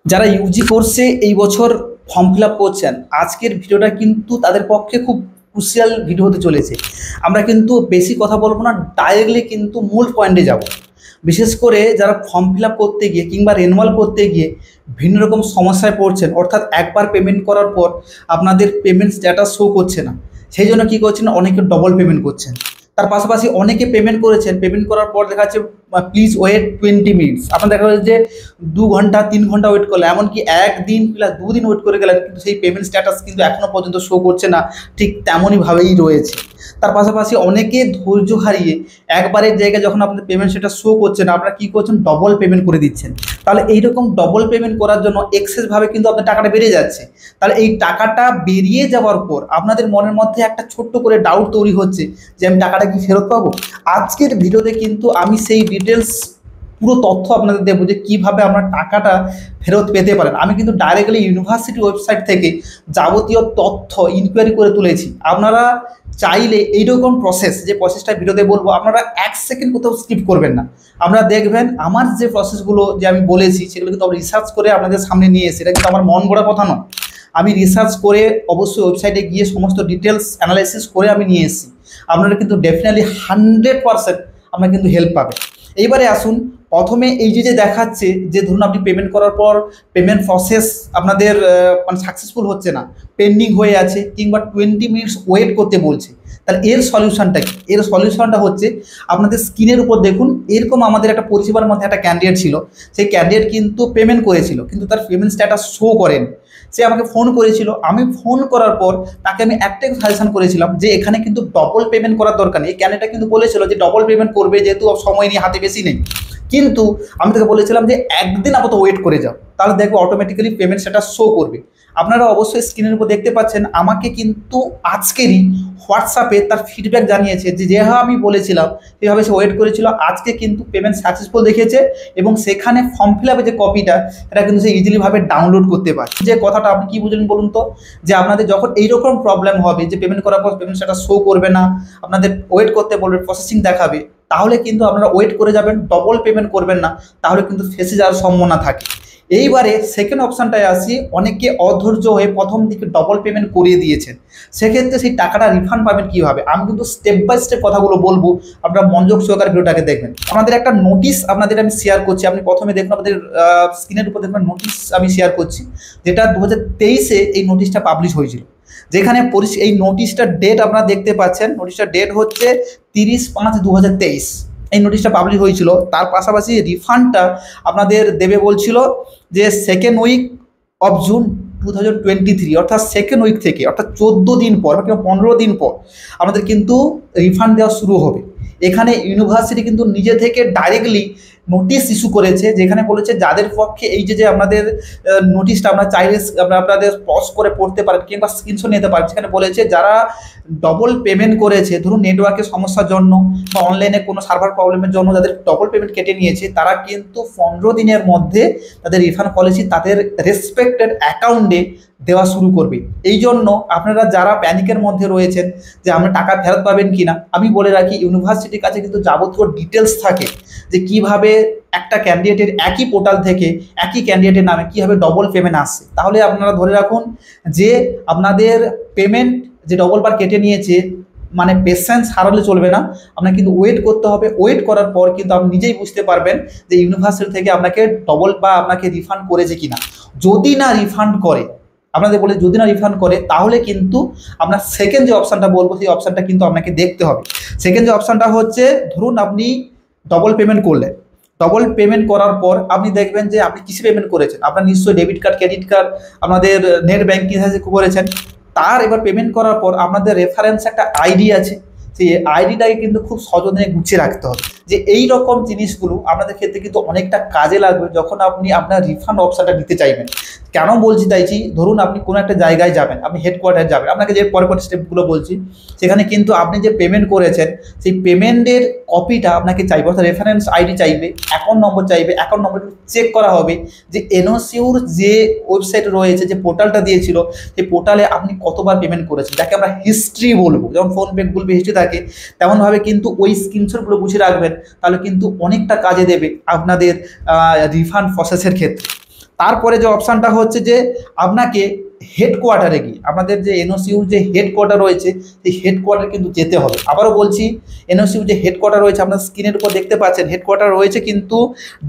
যারা ইউজি কোর্সে এই বছর ফর্ম ফিল আপ করছেন, আজকের ভিডিওটা কিন্তু তাদের পক্ষে খুব ক্রুশিয়াল ভিডিও হতে চলেছে। আমরা কিন্তু বেশি কথা বলবো না, ডাইরেক্টলি কিন্তু মূল পয়েন্টে যাব। বিশেষ করে যারা ফর্ম ফিল আপ করতে গিয়ে কিংবা রেনুয়াল করতে গিয়ে ভিন্ন রকম সমস্যায় পড়ছেন, অর্থাৎ একবার পেমেন্ট করার পর আপনাদের পেমেন্ট স্ট্যাটাস শো করছে না, সেই জন্য কী করছেন, অনেকে ডবল পেমেন্ট করছেন। তার পাশাপাশি অনেকে পেমেন্ট করেছেন, পেমেন্ট করার পর দেখা যাচ্ছে প্লিজ ওয়েট 20 মিনিটস, আপনার দেখা যাচ্ছে যে 2 ঘন্টা 3 ঘন্টা ওয়েট করলে, এমনকি একদিন প্লাস 2 দিন ওয়েট করে গেলেন, কিন্তু সেই পেমেন্ট স্ট্যাটাস কিন্তু এখনও পর্যন্ত শো করছে না, ঠিক তেমনইভাবেই রয়েছে। তার পাশাপাশি অনেকে ধৈর্য হারিয়ে একবারের জায়গায় যখন আপনাদের পেমেন্ট সেটা শো করছে না, আপনারা কী করছেন, ডবল পেমেন্ট করে দিচ্ছেন। তাহলে এইরকম ডবল পেমেন্ট করার জন্য এক্সেসভাবে কিন্তু আপনার টাকাটা বেড়ে যাচ্ছে। তাহলে এই টাকাটা বেরিয়ে যাওয়ার পর আপনাদের মনের মধ্যে একটা ছোট্ট করে ডাউট তৈরি হচ্ছে যে আমি টাকাটা কি ফেরত পাবো। আজকের ভিডিওতে কিন্তু আমি সেই ডিটেলস পুরো তথ্য আপনাদের দেবো যে কীভাবে আপনার টাকাটা ফেরত পেতে পারেন। আমি কিন্তু ডাইরেক্টলি ইউনিভার্সিটি ওয়েবসাইট থেকে যাবতীয় তথ্য ইনকোয়ারি করে তুলেছি। আপনারা চাইলে এইরকম প্রসেস, যে প্রসেসটা ভিডিওতে বলবো, আপনারা 1 সেকেন্ড কোথাও স্কিপ করবেন না। আপনারা দেখবেন আমার যে প্রসেসগুলো যে আমি বলেছি সেগুলো কিন্তু আমরা রিসার্চ করে আপনাদের সামনে নিয়ে এসেছি। এটা কিন্তু আমার মন গড়া কথা নয়, আমি রিসার্চ করে অবশ্যই ওয়েবসাইটে গিয়ে সমস্ত ডিটেলস অ্যানালাইসিস করে আমি নিয়ে এসেছি। আপনারা কিন্তু ডেফিনেটলি 100% আপনারা কিন্তু হেল্প পাবেন। এইবারে আসুন, প্রথমে এই যে দেখাচ্ছে যে ধরুন আপনি পেমেন্ট করার পর পেমেন্ট প্রসেস আপনাদের মানে সাকসেসফুল হচ্ছে না, পেন্ডিং হয়ে আছে, কিংবা 20 মিনিটস ওয়েট করতে বলছে। তাহলে এর সলিউশনটা কি? এর সলিউশনটা হচ্ছে আপনাদের স্ক্রিনের উপর দেখুন, এরকম আমাদের একটা পরিষেবার মধ্যে একটা ক্যান্ডিডেট ছিল। সেই ক্যান্ডিডেট কিন্তু পেমেন্ট করেছিল, কিন্তু তার পেমেন্ট স্ট্যাটাস শো করেন। সে আমাকে ফোন করেছিল, আমি ফোন করার পর তাকে আমি একটাই সাজেশন করেছিলাম যে এখানে কিন্তু ডবল পেমেন্ট করার দরকার নেই। এই ক্যান্ডিডেটটা কিন্তু বলেছিল যে ডবল পেমেন্ট করবে, যেহেতু সময় নিয়ে হাতে বেশি নেই। কিন্তু আমি তাকে বলেছিলাম যে একদিন আপাতত ওয়েট করে যাও, তাহলে দেখবে অটোমেটিক্যালি পেমেন্ট সেটা শো করবে। আপনারা অবশ্যই স্ক্রিনের উপর দেখতে পাচ্ছেন, আমাকে কিন্তু আজকেরই হোয়াটসঅ্যাপে তার ফিডব্যাক জানিয়েছে যে যেভাবে আমি বলেছিলাম সেভাবে সে ওয়েট করেছিল, আজকে কিন্তু পেমেন্ট সাকসেসফুল দেখিয়েছে, এবং সেখানে ফর্ম ফিল আপের যে কপিটা এটা কিন্তু সে ইজিলিভাবে ডাউনলোড করতে পারে। যে কথাটা আপনি কি বুঝলেন বলুন তো, যে আপনাদের যখন এইরকম প্রবলেম হবে যে পেমেন্ট করার পর পেমেন্ট সেটা শো করবে না, আপনাদের ওয়েট করতে বলবে, প্রসেসিং দেখাবে, তাহলে কিন্তু আপনারা ওয়েট করে যাবেন, ডবল পেমেন্ট করবেন না, তাহলে কিন্তু ফেসে যাওয়ার সম্ভাবনা থাকে। এইবারে সেকেন্ড অপশানটায় আসি, অনেকে অধৈর্য হয়ে প্রথম দিকে ডবল পেমেন্ট করিয়ে দিয়েছেন, সেক্ষেত্রে সেই টাকাটা রিফান্ড পাবেন কীভাবে, আমি কিন্তু স্টেপ বাই স্টেপ কথাগুলো বলবো, আপনারা মনোযোগ সহকারে ভিডিওটাকে দেখবেন। আপনাদের একটা নোটিশ আপনাদের আমি শেয়ার করছি, আপনি প্রথমে দেখুন, আপনাদের স্ক্রিনের উপর দেখবেন নোটিশ আমি শেয়ার করছি, যেটা 2023-এ এই নোটিশটা পাবলিশ হয়েছিল। যেখানে এই নোটিশটার ডেট আপনারা দেখতে পাচ্ছেন, নোটিশটার ডেট হচ্ছে 30/5/2023 এই নোটিশটা পাবলিশ হয়েছিল। তার পাশাপাশি রিফান্ডটা আপনাদের দেবে বলছিল যে সেকেন্ড উইক অফ জুন 2023, অর্থাৎ সেকেন্ড উইক থেকে, অর্থাৎ 14 দিন পর বা 15 দিন পর আমাদের কিন্তু রিফান্ড দেওয়া শুরু হবে। এখানে ইউনিভার্সিটি কিন্তু নিজে থেকে ডাইরেক্টলি নোটিশ ইস্যু করেছে, যেখানে বলেছে যাদের পক্ষে এই যে আপনাদের নোটিশটা আপনারা চাইলে আপনাদের পজ করে পড়তে পারেন কিংবা স্ক্রিনশট নিতে পারেন। সেখানে বলেছে যারা ডবল পেমেন্ট করেছে, ধরুন নেটওয়ার্কের সমস্যার জন্য বা অনলাইনে কোনো সার্ভার প্রবলেমের জন্য যাদের ডবল পেমেন্ট কেটে নিয়েছে, তারা কিন্তু 15 দিনের মধ্যে তাদের রিফান্ড পলিসি তাদের রেসপেক্টেড অ্যাকাউন্টে দেওয়া শুরু করবে। এই জন্য আপনারা যারা প্যানিকের মধ্যে রয়েছেন যে আমরা টাকা ফেরত পাবেন কিনা, আমি বলে রাখি ইউনিভার্সিটির কাছে কিন্তু যাবতীয় ডিটেলস থাকে যে কিভাবে একটা ক্যান্ডিডেটের একই পোর্টাল থেকে একই ক্যান্ডিডেটের নামে কীভাবে ডবল পেমেন্ট আসছে। তাহলে আপনারা ধরে রাখুন যে আপনাদের পেমেন্ট যে ডবল বার কেটে নিয়েছে, মানে পেশেন্স হারালে চলবে না, আপনাকে কিন্তু ওয়েট করতে হবে। ওয়েট করার পর কিন্তু আপনি নিজেই বুঝতে পারবেন যে ইউনিভার্সিটি থেকে আপনাকে ডবল বা আপনাকে রিফান্ড করেছে কিনা। যদি না রিফান্ড করে, আপনাদের বলে যদি না রিফান্ড করে, তাহলে কিন্তু আপনার সেকেন্ড যে অপশানটা বলবো সেই অপশানটা কিন্তু আপনাকে দেখতে হবে। সেকেন্ড যে অপশানটা হচ্ছে, ধরুন আপনি ডবল পেমেন্ট করলেন, ডবল পেমেন্ট করার পর আপনি দেখবেন যে আপনি কিসে পেমেন্ট করেছেন, আপনার নিশ্চয়ই ডেবিট কার্ড, ক্রেডিট কার্ড, আপনাদের নেট ব্যাঙ্কিং করেছেন। তার এবার পেমেন্ট করার পর আপনাদের রেফারেন্স একটা আইডি আছে, সেই আইডিটাকে কিন্তু খুব সযত্নে গুছিয়ে রাখতে হবে। যে এই রকম জিনিসগুলো আপনাদের ক্ষেত্রে কিন্তু অনেকটা কাজে লাগবে যখন আপনি আপনার রিফান্ড অপশানটা নিতে চাইবেন। কেন বলছি চাইছি, ধরুন আপনি কোনো একটা জায়গায় যাবেন, আপনি হেডকোয়ার্টারে যাবেন, আপনাকে যে পরে স্টেপগুলো বলছি, সেখানে কিন্তু আপনি যে পেমেন্ট করেছেন সেই পেমেন্টের কপিটা আপনাকে চাইবে, অর্থাৎ রেফারেন্স আইডি চাইবে, অ্যাকাউন্ট নম্বর চাইবে। অ্যাকাউন্ট নম্বর চেক করা হবে যে এনওসিউর যে ওয়েবসাইট রয়েছে, যে পোর্টালটা দিয়েছিল, সেই পোর্টালে আপনি কতবার পেমেন্ট করেছেন, যাকে আমরা হিস্ট্রি বলবো। যেমন ফোনপে, গুগল পে হিস্ট্রি থাকে, তেমনভাবে কিন্তু ওই স্ক্রিনশটগুলো বুঝে রাখবেন, তাহলে কিন্তু অনেকটা কাজে দেবে আপনাদের রিফান্ড প্রসেসের ক্ষেত্রে। তারপরে যে অপশানটা হচ্ছে যে আপনাকে হেডকোয়ার্টারে গিয়ে আপনাদের যে এনওসিউ যে হেডকোয়ার্টার রয়েছে সেই হেডকোয়ার্টার কিন্তু যেতে হবে। আবারও বলছি, এনওসিউ যে হেডকোয়ার্টার রয়েছে আপনার স্ক্রিনের উপর দেখতে পাচ্ছেন, হেডকোয়ার্টার রয়েছে কিন্তু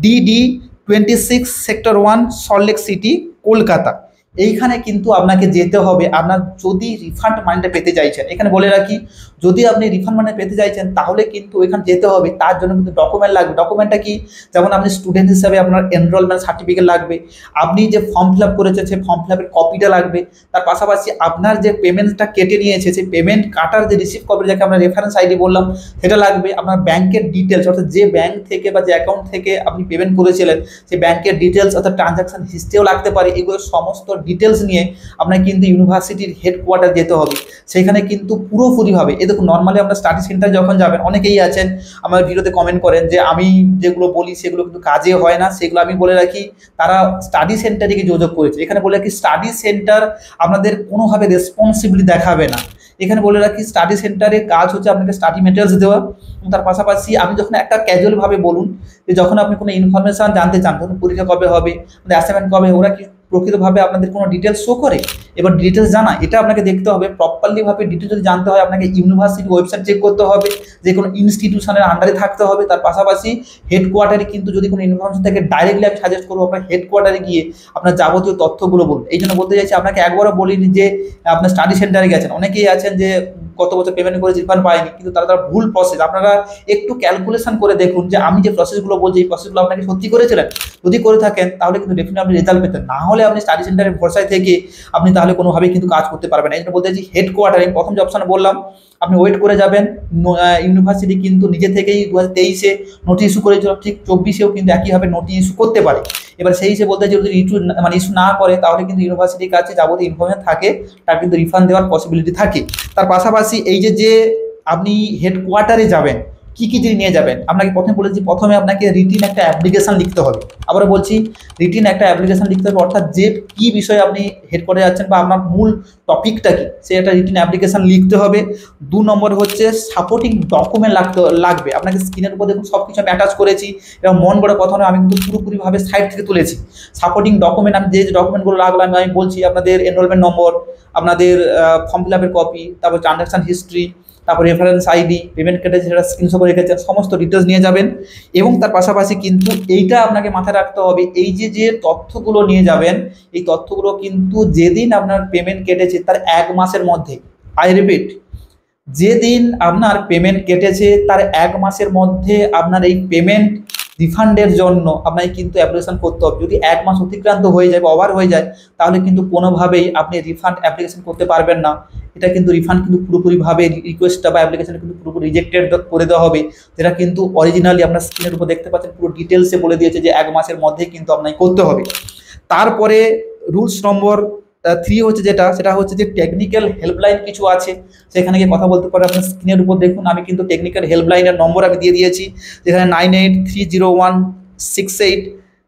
DD26 sector 1 Salt Lake city Kolkata. এইখানে কিন্তু আপনাকে যেতে হবে আপনার যদি রিফান্ড মানিটা পেতে চাইছেন। এখানে বলে রাখি, যদি আপনি রিফান্ড মানি পেতে চাইছেন তাহলে কিন্তু এখানে যেতে হবে। তার জন্য কিন্তু ডকুমেন্ট লাগবে। ডকুমেন্টটা কি? যেমন আপনি স্টুডেন্ট হিসাবে আপনার এনরোলমেন্ট সার্টিফিকেট লাগবে, আপনি যে ফর্ম ফিল আপ করেছেন সেই ফর্ম ফিল আপের কপিটা লাগবে, তার পাশাপাশি আপনার যে পেমেন্টটা কেটে নিয়েছে সেই পেমেন্ট কাটার যে রিসিভ কপি, যাকে আমরা রেফারেন্স আইডি বললাম, সেটা লাগবে। আপনার ব্যাংকের ডিটেলস, অর্থাৎ যে ব্যাংক থেকে বা যে অ্যাকাউন্ট থেকে আপনি পেমেন্ট করেছিলেন সেই ব্যাংকের ডিটেলস অর্থাৎ ট্রানজাকশন হিস্ট্রিও লাগতে পারে। এগুলো সমস্ত ডিটেলস নিয়ে আপনার কিন্তু ইউনিভার্সিটির হেডকোয়ার্টার যেতে হবে। সেখানে কিন্তু পুরোপুরিভাবে দেখুন, নর্মালি আমরা স্টাডি সেন্টার যখন যাবেন, অনেকেই আছেন আমার ভিডিওতে কমেন্ট করেন যে আমি যেগুলো বলি সেগুলো কিন্তু কাজে হয় না। সেগুলো আমি বলে রাখি তারা স্টাডি সেন্টারে গিয়ে যোগাযোগ করেছে। এখানে বলে রাখি স্টাডি সেন্টার আপনাদের কোনোভাবে রেসপন্সিবিলিটি দেখাবে না। এখানে বলে রাখি স্টাডি সেন্টারের কাজ হচ্ছে আপনাকে স্টাডি মেটেরিয়ালস দেওয়া, এবং তার পাশাপাশি আপনি যখন একটা ক্যাজুয়ালভাবে বলুন যে যখন আপনি কোনো ইনফরমেশান জানতে চান, ধরুন পরীক্ষা কবে হবে, অ্যাসাইনমেন্ট কবে, ওরা কি প্রকৃতভাবে আপনাদের কোনো ডিটেলস শো করে? এবার ডিটেলস জানা এটা আপনাকে দেখতে হবে প্রপারলিভাবে। ডিটেলস যদি জানতে হয় আপনাকে ইউনিভার্সিটি ওয়েবসাইট চেক করতে হবে, যে কোনো ইনস্টিটিউশনের আন্ডারে থাকতে হবে। তার পাশাপাশি হেডকোয়ার্টারে কিন্তু যদি কোনো ইনফরমেশন থাকে ডাইরেক্টলি আমি সাজেস্ট করবো আপনার হেডকোয়ার্টারে গিয়ে আপনার যাবতীয় তথ্যগুলো বলুন। এই জন্য বলতে চাইছি, আপনাকে একবারও বলিনি যে আপনার স্টাডি সেন্টারে গেছেন। অনেকেই আছেন যে গত বছর পেমেন্ট করে রিফান্ড পায়নি, কিন্তু তারা ভুল প্রসেস। আপনারা একটু ক্যালকুলেশন করে দেখুন যে আমি যে প্রসেসগুলো বলছি এই প্রসেসগুলো আপনাকে সত্যি করেছিলেন। যদি করে থাকেন তাহলে কিন্তু ডেফিনেটলি আপনি রেজাল্ট পেতেন। না হলে আপনি স্টাডি সেন্টারের ভরসায় থেকে আপনি তাহলে কোনোভাবেই কিন্তু কাজ করতে পারবেন না। এই জন্য বলতে চাইছি হেডকোয়ার্টারে প্রথম যে অপশানে বললাম আপনি ওয়েট করে যাবেন। ইউনিভার্সিটি কিন্তু নিজে থেকেই 2023-এ নোটিশ ইস্যু করেছিল, ঠিক 24-এও কিন্তু একইভাবে নোটিশ ইস্যু করতে পারে। এবার সেই হিসেবে বলতে চাই, যদি ইস্যু না করে তাহলে কিন্তু ইউনিভার্সিটির কাছে যাবতীয় ইনফরমেশন থাকে, তার কিন্তু রিফান্ড দেওয়ার পসিবিলিটি থাকে। তার পাশাপাশি এই যে আপনি হেডকোয়ার্টারে যাবেন কি কি জিনিস নিয়ে যাবেন, আপনাকে প্রথমে বলেছি প্রথমে আপনাকে রিটিন একটা অ্যাপ্লিকেশন লিখতে হবে। আবার বলছি রিটিন একটা অ্যাপ্লিকেশন লিখতে হবে, অর্থাৎ যে কী বিষয়ে আপনি হেডকোয়ার্টারে যাচ্ছেন বা আপনার মূল টপিকটা কি সেই একটা রিটিন অ্যাপ্লিকেশন লিখতে হবে। 2 নম্বর হচ্ছে সাপোর্টিং ডকুমেন্ট লাগবে। আপনাকে স্ক্রিনের উপর দেখুন সব কিছু আমি অ্যাটাচ করেছি, এবং মন করে কথা নয়, আমি কিন্তু পুরোপুরিভাবে সাইড থেকে তুলেছি। সাপোর্টিং ডকুমেন্ট আমি যে ডকুমেন্টগুলো লাগলো আমি বলছি, আপনাদের এনরোলমেন্ট নম্বর, আপনাদের ফর্ম ফিল আপের কপি, তারপর ট্রানজাকশন হিস্ট্রি, তারপর রেফারেন্স আইডি, পেমেন্ট কেটেছে সেটা স্ক্রিনশট করে রেখেছেন, সমস্ত ডিটেলস নিয়ে যাবেন। এবং তার পাশাপাশি কিন্তু এইটা আপনাকে মাথায় রাখতে হবে, এই যে তথ্যগুলো নিয়ে যাবেন এই তথ্যগুলো কিন্তু যেদিন আপনার পেমেন্ট কেটেছে তার 1 মাসের মধ্যে, আই রিপিট, যেদিন আপনার পেমেন্ট কেটেছে তার 1 মাসের মধ্যে আপনার এই পেমেন্ট রিফান্ডের জন্য আপনাকে কিন্তু অ্যাপ্লিকেশন করতে হবে। যদি 1 মাস অতিক্রান্ত হয়ে যায় বা ওভার হয়ে যায় তাহলে কিন্তু কোনোভাবেই আপনি রিফান্ড অ্যাপ্লিকেশন করতে পারবেন না। এটা কিন্তু রিফান্ড কিন্তু পুরোপুরিভাবে রিকোয়েস্টটা বা অ্যাপ্লিকেশন কিন্তু পুরোপুরি রিজেক্টেড করে দেওয়া হবে, যেটা কিন্তু অরিজিনালি আপনার স্ক্রিনের উপর দেখতে পাচ্ছেন পুরো ডিটেলসে বলে দিয়েছে যে 1 মাসের মধ্যে কিন্তু আপনাকে করতে হবে। তারপরে রুলস নম্বর 3 হচ্ছে সেটা হচ্ছে যে টেকনিক্যাল হেল্পলাইন কিছু আছে, সেখানে গিয়ে কথা বলতে পারে। আপনার স্ক্রিনের উপর দেখুন আমি কিন্তু টেকনিক্যাল হেল্পলাইনের নম্বর আমি দিয়ে দিয়েছি, যেখানে 983016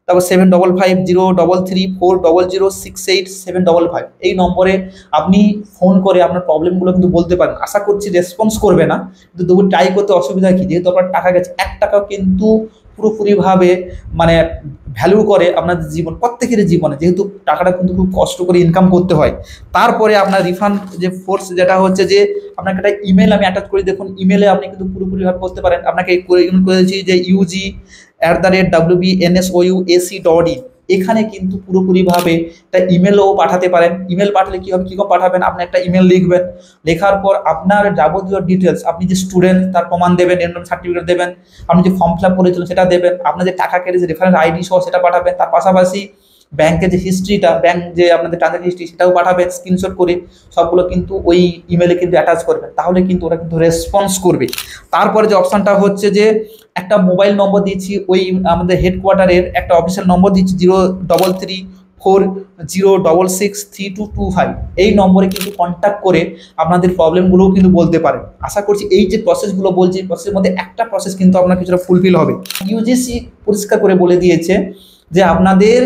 তারপর 75503340068755 এই নম্বরে আপনি ফোন করে আপনার প্রবলেমগুলো কিন্তু বলতে পারেন। আশা করছি রেসপন্স করবে না, কিন্তু তবু ট্রাই করতে অসুবিধা কি, যেহেতু আপনার টাকা গেছে 1 টাকাও কিন্তু পুরোপুরিভাবে মানে ভ্যালু করে আপনাদের জীবন, প্রত্যেকের জীবনে, যেহেতু টাকাটা কিন্তু খুব কষ্ট করে ইনকাম করতে হয়। তারপরে আপনার রিফান্ড যে ফোর্স যেটা হচ্ছে যে আপনাকে একটা ইমেল আমি অ্যাটাচ করি, দেখুন ইমেলে আপনি কিন্তু পুরোপুরিভাবে করতে পারেন। আপনাকে ইমেল করেছি যে ug@bnsoua.ac.in, এখানে কিন্তু পুরোপুরিভাবে একটা ইমেলও পাঠাতে পারেন। ইমেল পাঠালে কী হবে, কীরকম পাঠাবেন, আপনি একটা ইমেল লিখবেন, লেখার পর আপনার যাবতীয় ডিটেলস, আপনি যে স্টুডেন্ট তার প্রমাণ দেবেন, এনরোলমেন্ট সার্টিফিকেট দেবেন, আপনি যে ফর্ম ফিল আপ করেছিলেন সেটা দেবেন, আপনার যে টাকা কেটেছে রেফারেন্স আইডি সহ সেটা পাঠাবেন। তার পাশাপাশি ব্যাংকের যে হিস্ট্রিটা, ব্যাংক যে আপনাদের ট্রানজাকশন হিস্ট্রি সেটাও পাঠাবেন স্ক্রিনশট করে, সবগুলো কিন্তু ওই ইমেলে কিন্তু অ্যাটাচ করবেন, তাহলে কিন্তু ওরা কিন্তু রেসপন্স করবে। তারপরে যে অপশানটা হচ্ছে যে একটা মোবাইল নম্বর দিচ্ছি, ওই আমাদের হেডকোয়ার্টারের একটা অফিসিয়াল নম্বর দিচ্ছি 0334066225, এই নম্বরে কিন্তু কন্ট্যাক্ট করে আপনাদের প্রবলেমগুলোও কিন্তু বলতে পারেন। আশা করছি এই যে প্রসেসগুলো বলছি প্রসেসের মধ্যে একটা প্রসেস কিন্তু আপনার কিছুটা ফুলফিল হবে। ইউজিসি পরিষ্কার করে বলে দিয়েছে যে আপনাদের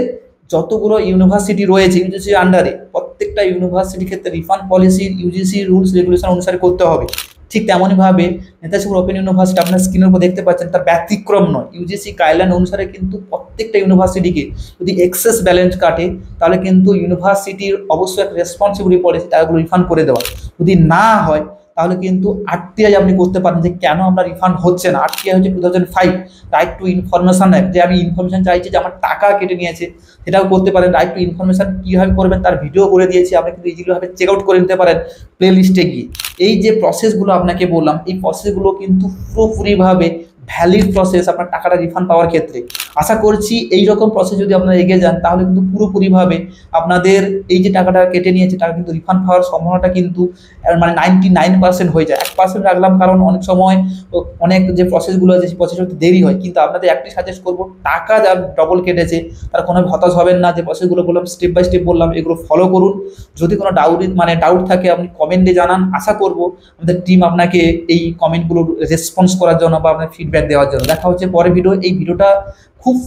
যতগুলো ইউনিভার্সিটি রয়েছে ইউজিসির আন্ডারে, প্রত্যেকটা ইউনিভার্সিটির ক্ষেত্রে refund policy UGC rules regulation অনুসারে করতে হবে। ঠিক তেমনইভাবে নেতাজি ওপেন ইউনিভার্সিটি আপনার স্ক্রিনের উপর দেখতে পাচ্ছেন, তার ব্যতিক্রম নয়। ইউজিসি গাইডলাইন অনুসারে কিন্তু প্রত্যেকটা ইউনিভার্সিটিকে যদি এক্সেস ব্যালেন্স কাটে তাহলে কিন্তু ইউনিভার্সিটির অবশ্যই একটা রেসপন্সিবিলিটি পড়েছে টাকাগুলো রিফান্ড করে দেওয়া। যদি না হয় তাহলে কিন্তু আরটিআই আপনি করতে পারেন যে কেন আমরা রিফান্ড হচ্ছে না। আরটিআই হচ্ছে 2005 রাইট টু ইনফরমেশন অ্যাক্ট, যে আমি ইনফরমেশন চাইছি যে আমার টাকা কেটে নিয়েছে, সেটাও করতে পারেন। রাইট টু ইনফরমেশন কীভাবে করবেন তার ভিডিও করে দিয়েছি, আপনি কিন্তু ইজিলিভাবে চেক আউট করে নিতে পারেন প্লে লিস্টে গিয়ে। এই যে প্রসেসগুলো আপনাকে বললাম, এই প্রসেসগুলো কিন্তু পুরোপুরিভাবে ভ্যালিড প্রসেস আপনার টাকাটা রিফান্ড পাওয়ার ক্ষেত্রে। আশা করছি এই রকম প্রসেস যদি আপনারা এগিয়ে যান তাহলে কিন্তু পুরোপুরিভাবে আপনাদের এই যে টাকাটা কেটে নিয়েছে টাকা কিন্তু রিফান্ড পাওয়ার সম্ভাবনাটা কিন্তু মানে 99% হয়ে যায়। 1% রাখলাম কারণ অনেক সময় অনেক যে প্রসেসগুলো আছে সেই প্রসেস হতে দেরি হয়, কিন্তু আপনাদের একটি সাজেস্ট করবো, টাকা যার ডবল কেটেছে তারা কোনো হতাশ হবেন না। যে প্রসেসগুলো বললাম স্টেপ বাই স্টেপ বললাম, এগুলো ফলো করুন। যদি কোনো ডাউট থাকে আপনি কমেন্টে জানান। আশা করব আমাদের টিম আপনাকে এই কমেন্টগুলো রেসপন্স করার জন্য বা আপনার ফিডব্যাক দেওয়ার জন্য। দেখা হচ্ছে পরের ভিডিও। এই ভিডিওটা খুব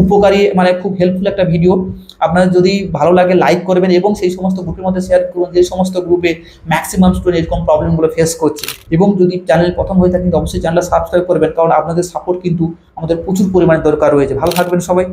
উপকারী, মানে খুব হেল্পফুল একটা ভিডিও। আপনার যদি ভালো লাগে লাইক করবেন এবং সেই সমস্ত গ্রুপের মধ্যে শেয়ার করুন যে সমস্ত গ্রুপে ম্যাক্সিমাম স্টুডেন্ট এরকম প্রবলেমগুলো ফেস করছে। এবং যদি চ্যানেল প্রথম হয়ে থাকেন অবশ্যই চ্যানেলটা সাবস্ক্রাইব করবেন, কারণ আপনাদের সাপোর্ট কিন্তু আমাদের প্রচুর পরিমাণে দরকার রয়েছে। ভালো থাকবেন সবাই।